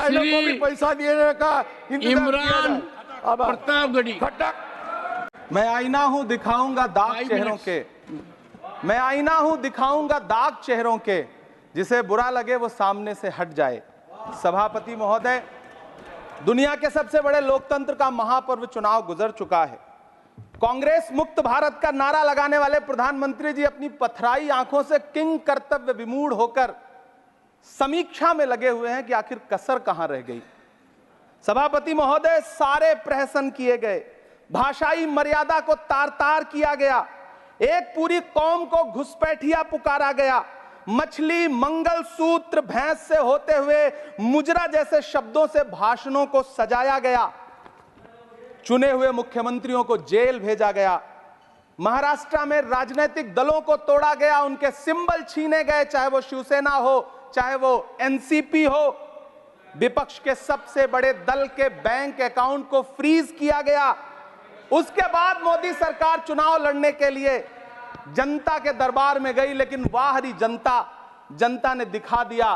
महिलाओं को भी पैसा देने का इंतजाम किया इमरान जाए। प्रतापगढ़ी। मैं आईना हूं दिखाऊंगा दाग चेहरों के, मैं आईना हूं दिखाऊंगा दाग चेहरों के, जिसे बुरा लगे वो सामने से हट जाए। सभापति महोदय, दुनिया के सबसे बड़े लोकतंत्र का महापर्व चुनाव गुजर चुका है। कांग्रेस मुक्त भारत का नारा लगाने वाले प्रधानमंत्री जी अपनी पथराई आंखों से किंग कर्तव्य विमूढ़ होकर समीक्षा में लगे हुए हैं कि आखिर कसर कहां रह गई। सभापति महोदय, सारे प्रहसन किए गए, भाषाई मर्यादा को तार तार किया गया, एक पूरी कौम को घुसपैठिया पुकारा गया, मछली, मंगल सूत्र, भैंस से होते हुए मुजरा जैसे शब्दों से भाषणों को सजाया गया, चुने हुए मुख्यमंत्रियों को जेल भेजा गया, महाराष्ट्र में राजनीतिक दलों को तोड़ा गया, उनके सिंबल छीने गए, चाहे वो शिवसेना हो, चाहे वो एनसीपी हो, विपक्ष के सबसे बड़े दल के बैंक अकाउंट को फ्रीज किया गया। उसके बाद मोदी सरकार चुनाव लड़ने के लिए जनता के दरबार में गई, लेकिन वाहरी जनता ने दिखा दिया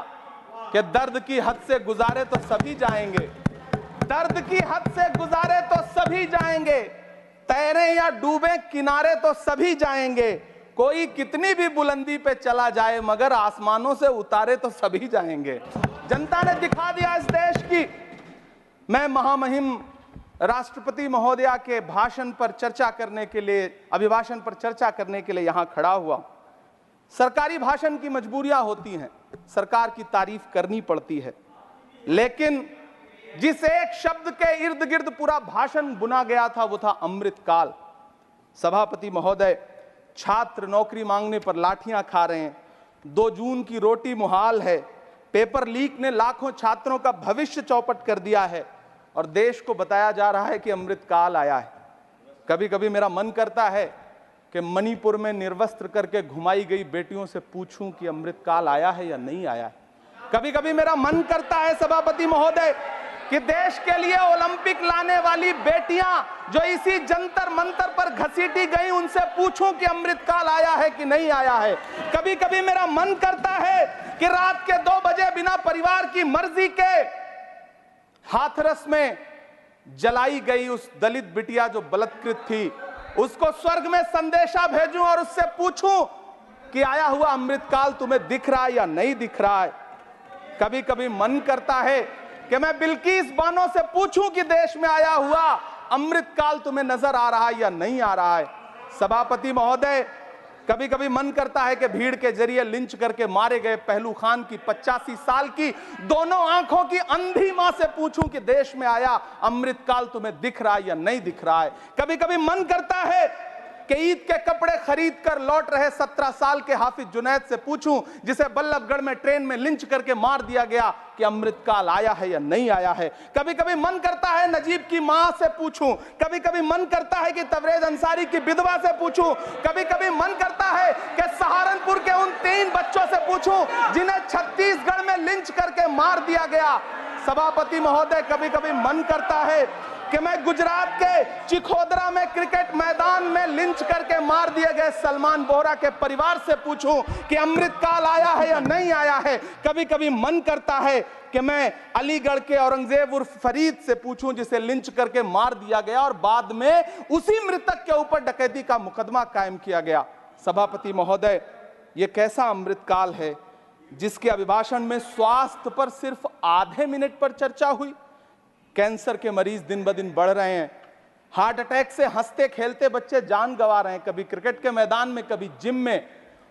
कि दर्द की हद से गुजारे तो सभी जाएंगे, दर्द की हद से गुजारे तो सभी जाएंगे, तैरे या डूबे किनारे तो सभी जाएंगे, कोई कितनी भी बुलंदी पे चला जाए मगर आसमानों से उतारे तो सभी जाएंगे। जनता ने दिखा दिया इस देश की। मैं महामहिम राष्ट्रपति महोदया के भाषण पर चर्चा करने के लिए, अभिभाषण पर चर्चा करने के लिए यहां खड़ा हुआ। सरकारी भाषण की मजबूरियां होती हैं, सरकार की तारीफ करनी पड़ती है, लेकिन जिस एक शब्द के इर्द गिर्द पूरा भाषण बुना गया था वो था अमृतकाल। सभापति महोदय, छात्र नौकरी मांगने पर लाठियां खा रहे हैं, 2 जून की रोटी मुहाल है, पेपर लीक ने लाखों छात्रों का भविष्य चौपट कर दिया है और देश को बताया जा रहा है कि अमृतकाल आया है। कभी कभी मेरा मन करता है कि मणिपुर में निर्वस्त्र करके घुमाई गई बेटियों से पूछूं कि अमृतकाल आया है या नहीं आया है। कभी कभी मेरा मन करता है सभापति महोदय कि देश के लिए ओलंपिक लाने वाली बेटियां जो इसी जंतर मंतर पर घसीटी गई, उनसे पूछूं कि अमृतकाल आया है कि नहीं आया है। कभी कभी मेरा मन करता है कि रात के 2 बजे बिना परिवार की मर्जी के हाथरस में जलाई गई उस दलित बिटिया जो बलात्कृत थी, उसको स्वर्ग में संदेशा भेजूं और उससे पूछूं कि आया हुआ अमृतकाल तुम्हें दिख रहा है या नहीं दिख रहा है। कभी कभी मन करता है कि मैं बिल्किस बानो से पूछूं कि देश में आया हुआ अमृतकाल तुम्हें नजर आ रहा है या नहीं आ रहा है। सभापति महोदय, कभी कभी मन करता है कि भीड़ के जरिए लिंच करके मारे गए पहलू खान की 85 साल की दोनों आंखों की अंधी मां से पूछूं कि देश में आया अमृतकाल तुम्हें दिख रहा है या नहीं दिख रहा है। कभी कभी मन करता है कि ईद के कपड़े खरीद कर लौट रहे 17 साल के हाफिज जुनैद से पूछूं, जिसे बल्लभगढ़ में ट्रेन में लिंच करके मार दिया गया, कि अमृतकाल आया है या नहीं आया है। कभी कभी मन करता है नजीब की मां से पूछूं, कभी कभी मन करता है कि तबरेज अंसारी की विधवा से पूछूं, कभी कभी मन करता है कि सहारनपुर के उन 3 बच्चों से पूछूं जिन्हें छत्तीसगढ़ में लिंच करके मार दिया गया। सभापति महोदय, कभी कभी मन करता है कि मैं गुजरात के चिखोदरा में क्रिकेट मैदान में लिंच करके मार दिए गए सलमान बोहरा के परिवार से पूछूं कि अमृतकाल आया है या नहीं आया है। कभी कभी मन करता है कि मैं अलीगढ़ के औरंगजेब उर्फ फरीद से पूछूं, जिसे लिंच करके मार दिया गया और बाद में उसी मृतक के ऊपर डकैती का मुकदमा कायम किया गया। सभापति महोदय, यह कैसा अमृतकाल है जिसके अभिभाषण में स्वास्थ्य पर सिर्फ आधे मिनट पर चर्चा हुई। कैंसर के मरीज दिन ब दिन बढ़ रहे हैं, हार्ट अटैक से हंसते खेलते बच्चे जान गंवा रहे हैं, कभी क्रिकेट के मैदान में, कभी जिम में,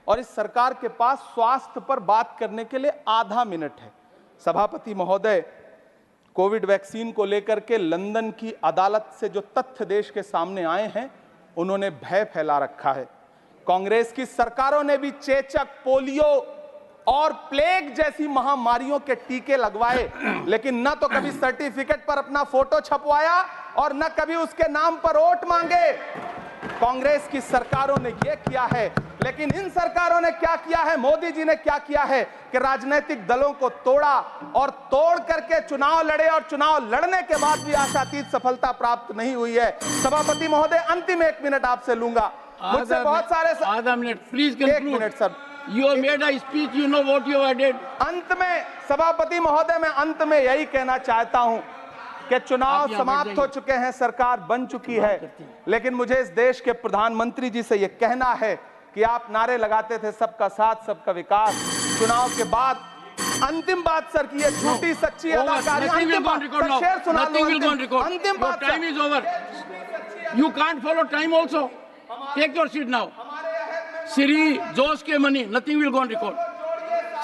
और इस सरकार के पास स्वास्थ्य पर बात करने के लिए आधा मिनट है। सभापति महोदय, कोविड वैक्सीन को लेकर के लंदन की अदालत से जो तथ्य देश के सामने आए हैं, उन्होंने भय फैला रखा है। कांग्रेस की सरकारों ने भी चेचक, पोलियो और प्लेग जैसी महामारियों के टीके लगवाए, लेकिन न तो कभी सर्टिफिकेट पर अपना फोटो छपवाया और न कभी उसके नाम पर वोट मांगे। कांग्रेस की सरकारों ने यह किया है, लेकिन इन सरकारों ने क्या किया है, मोदी जी ने क्या किया है कि राजनीतिक दलों को तोड़ा और तोड़ करके चुनाव लड़े, और चुनाव लड़ने के बाद भी आशातीत सफलता प्राप्त नहीं हुई है। सभापति महोदय, अंतिम 1 मिनट आपसे लूंगा, मुझसे बहुत सारे आधा minute please. 1 minute sir, You have made a speech, you know what you have did. अंत में सभापति महोदय, मैं अंत में यही कहना चाहता हूं कि चुनाव आप यहाँ समाप्त बैठ हो जाइए। चुके हैं, सरकार बन चुकी है, लेकिन मुझे इस देश के प्रधानमंत्री जी से यह कहना है कि आप नारे लगाते थे सबका साथ सबका विकास, चुनाव के बाद अंतिम बात सर की ये झूठी सच्ची Over. अदाकारी, Nothing will अंतिम go on बात record सर, now. शेर सुना लो, Nothing will go on record. अंतिम Your बात time sir. is over. You can't follow time also. Take your seat now. Siri, Josh के money, nothing will go on record.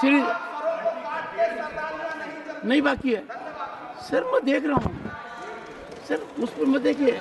Siri, नहीं बाकी है sir, मैं देख रहा हूँ सर, उस पर मैं देखिए।